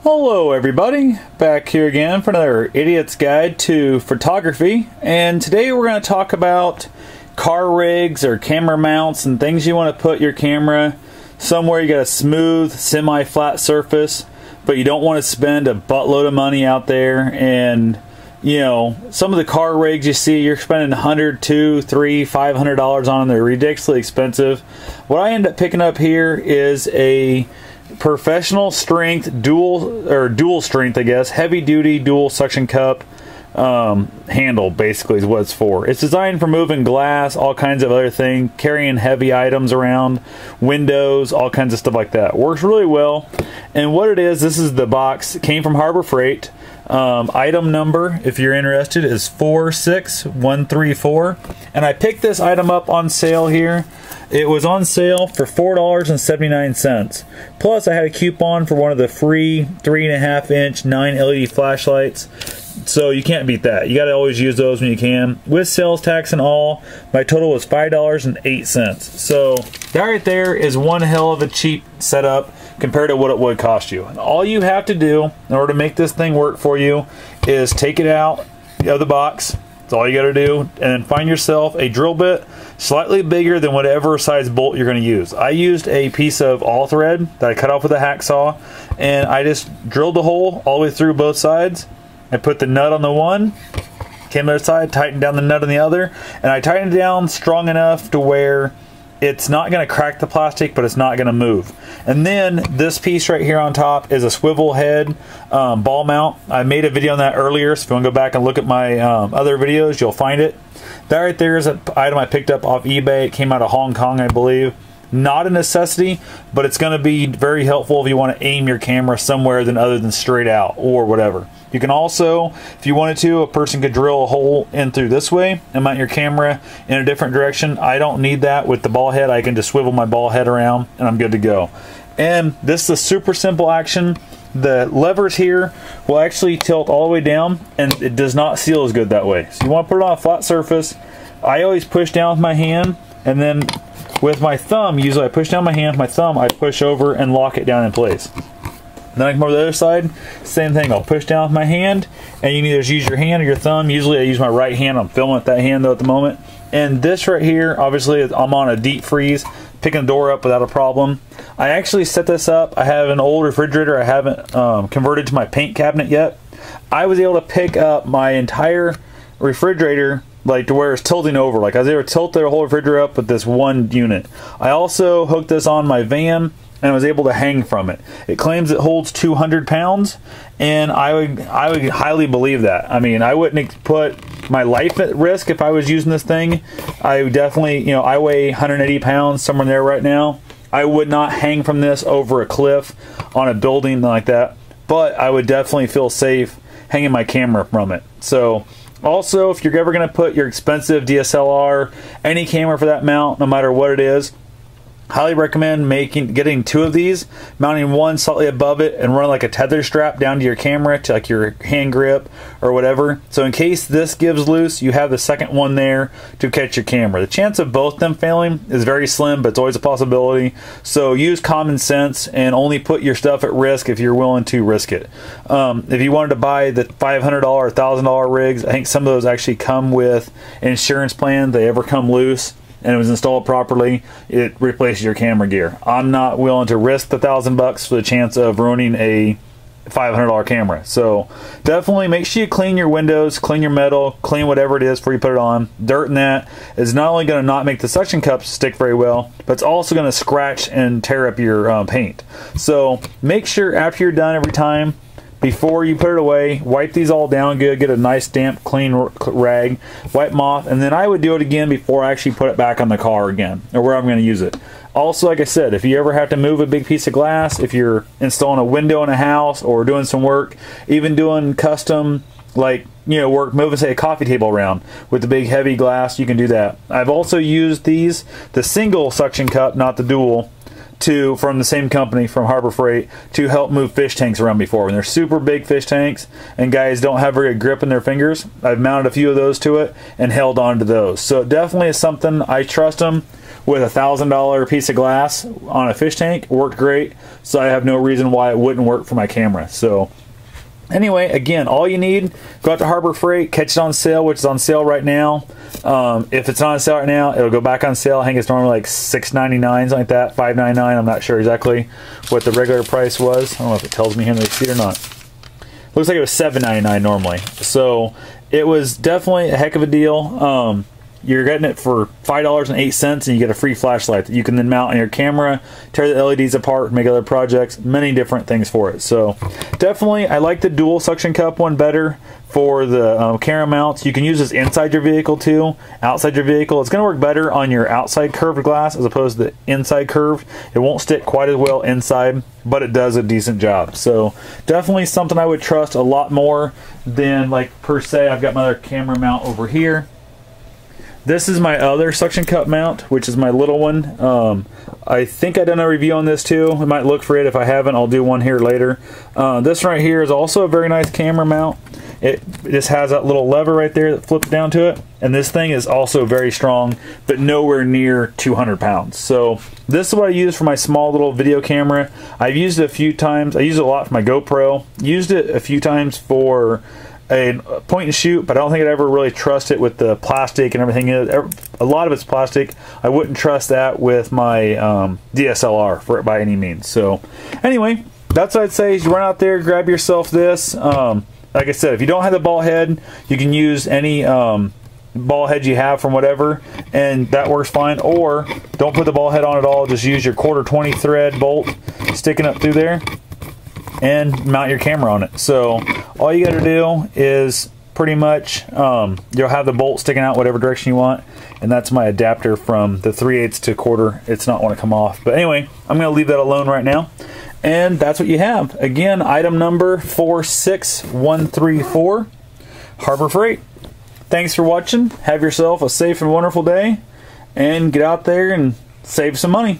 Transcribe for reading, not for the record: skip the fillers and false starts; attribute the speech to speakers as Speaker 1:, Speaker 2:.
Speaker 1: Hello everybody, back here again for another Idiot's Guide to Photography, and today we're going to talk about car rigs or camera mounts and things you want to put your camera somewhere. You got a smooth, semi-flat surface, but you don't want to spend a buttload of money out there. And you know, some of the car rigs you see, you're spending $100, $200, $300, $500 on them. They're ridiculously expensive. What I end up picking up here is a professional strength dual strength, I guess, heavy duty dual suction cup handle. Basically is what it's for. It's designed for moving glass, all kinds of other things, carrying heavy items around, windows, all kinds of stuff like that. Works really well. And what it is, this is the box. It came from Harbor Freight. Item number, if you're interested, is 46134, and I picked this item up on sale here. It was on sale for $4.79. Plus, I had a coupon for one of the free 3.5-inch 9 LED flashlights. So you can't beat that. You got to always use those when you can. With sales tax and all, my total was $5.08. So that right there is one hell of a cheap setup compared to what it would cost you. And all you have to do in order to make this thing work for you is take it out of the box. That's all you got to do, and then find yourself a drill bit slightly bigger than whatever size bolt you're going to use. I used a piece of all thread that I cut off with a hacksaw, and I just drilled the hole all the way through both sides. I put the nut on the one, came to the other side, tightened down the nut on the other, and I tightened it down strong enough to where it's not going to crack the plastic, but it's not going to move. And then this piece right here on top is a swivel head ball mount. I made a video on that earlier, so if you want to go back and look at my other videos, you'll find it. That right there is an item I picked up off eBay. It came out of Hong Kong, I believe. Not a necessity, but it's going to be very helpful if you want to aim your camera somewhere other than straight out or whatever. You can also, if you wanted to, a person could drill a hole in through this way and mount your camera in a different direction. I don't need that with the ball head. I can just swivel my ball head around and I'm good to go. And this is a super simple action. The levers here will actually tilt all the way down, and it does not seal as good that way. So you want to put it on a flat surface. I always push down with my hand, and then with my thumb, usually I push down my hand, my thumb I push over and lock it down in place. Then I come over to the other side, same thing. I'll push down with my hand, and you can either use your hand or your thumb. Usually I use my right hand. I'm filming with that hand though at the moment. And this right here, obviously I'm on a deep freeze, picking the door up without a problem. I actually set this up. I have an old refrigerator I haven't converted to my paint cabinet yet. I was able to pick up my entire refrigerator like to where it's tilting over. Like I was able to tilt the whole refrigerator up with this one unit. I also hooked this on my van, and I was able to hang from it. It claims it holds 200 pounds, and I would highly believe that. I mean, I wouldn't put my life at risk if I was using this thing. I would definitely, you know, I weigh 180 pounds, somewhere in there right now. I would not hang from this over a cliff on a building like that, but I would definitely feel safe hanging my camera from it. So also, if you're ever going to put your expensive DSLR, any camera for that mount, no matter what it is, highly recommend getting two of these, mounting one slightly above it, and run like a tether strap down to your camera to like your hand grip or whatever. So in case this gives loose, you have the second one there to catch your camera. The chance of both them failing is very slim, but it's always a possibility. So use common sense and only put your stuff at risk if you're willing to risk it. If you wanted to buy the $500 or $1,000 rigs, I think some of those actually come with an insurance plan. They ever come loose and it was installed properly, it replaces your camera gear. I'm not willing to risk the $1,000 for the chance of ruining a $500 camera. So definitely make sure you clean your windows, clean your metal, clean whatever it is before you put it on. Dirt in that is not only going to not make the suction cups stick very well, but it's also going to scratch and tear up your paint. So make sure after you're done every time, before you put it away, wipe these all down good, get a nice damp clean rag, wipe them off, and then I would do it again before I actually put it back on the car again, or where I'm going to use it. Also, like I said, if you ever have to move a big piece of glass, if you're installing a window in a house or doing some work, even doing custom, like, you know, work, moving, say, a coffee table around with the big heavy glass, you can do that. I've also used these, the single suction cup, not the dual, from the same company, from Harbor Freight, to help move fish tanks around before. When they're super big fish tanks and guys don't have very good grip in their fingers, I've mounted a few of those to it and held on to those. So it definitely is something. I trust them with a $1,000 piece of glass on a fish tank. It worked great, so I have no reason why it wouldn't work for my camera. So anyway, again, all you need, go out to Harbor Freight, catch it on sale, which is on sale right now. If it's not on sale right now, it'll go back on sale. I think it's normally like $6.99, something like that, $5.99. I'm not sure exactly what the regular price was. I don't know if it tells me here in the receipt or not. Looks like it was $7.99 normally. So it was definitely a heck of a deal. You're getting it for $5.08, and you get a free flashlight that you can then mount on your camera, tear the LEDs apart, make other projects, many different things for it. So definitely, I like the dual suction cup one better for the camera mounts. You can use this inside your vehicle too, outside your vehicle. It's going to work better on your outside curved glass as opposed to the inside curved. It won't stick quite as well inside, but it does a decent job. So definitely something I would trust a lot more than, like, per se, I've got my other camera mount over here. This is my other suction cup mount, which is my little one. I think I done a review on this too. I might look for it. If I haven't, I'll do one here later. This right here is also a very nice camera mount. It just has that little lever right there that flips down to it. And this thing is also very strong, but nowhere near 200 pounds. So this is what I use for my small little video camera. I've used it a few times. I use it a lot for my GoPro. Used it a few times for a point and shoot, but I don't think I'd ever really trust it with the plastic and everything. A lot of it's plastic. I wouldn't trust that with my DSLR for it by any means. So anyway, that's what I'd say. Is you run out there, grab yourself this. Like I said, if you don't have the ball head, you can use any ball head you have from whatever, and that works fine. Or don't put the ball head on at all. Just use your 1/4 thread bolt sticking up through there and mount your camera on it. So all you got to do is pretty much you'll have the bolt sticking out whatever direction you want, and that's my adapter from the 3/8 to 1/4. It's not want to come off, but anyway, I'm going to leave that alone right now, and that's what you have. Again, item number 46134, Harbor Freight. Thanks for watching. Have yourself a safe and wonderful day, and get out there and save some money.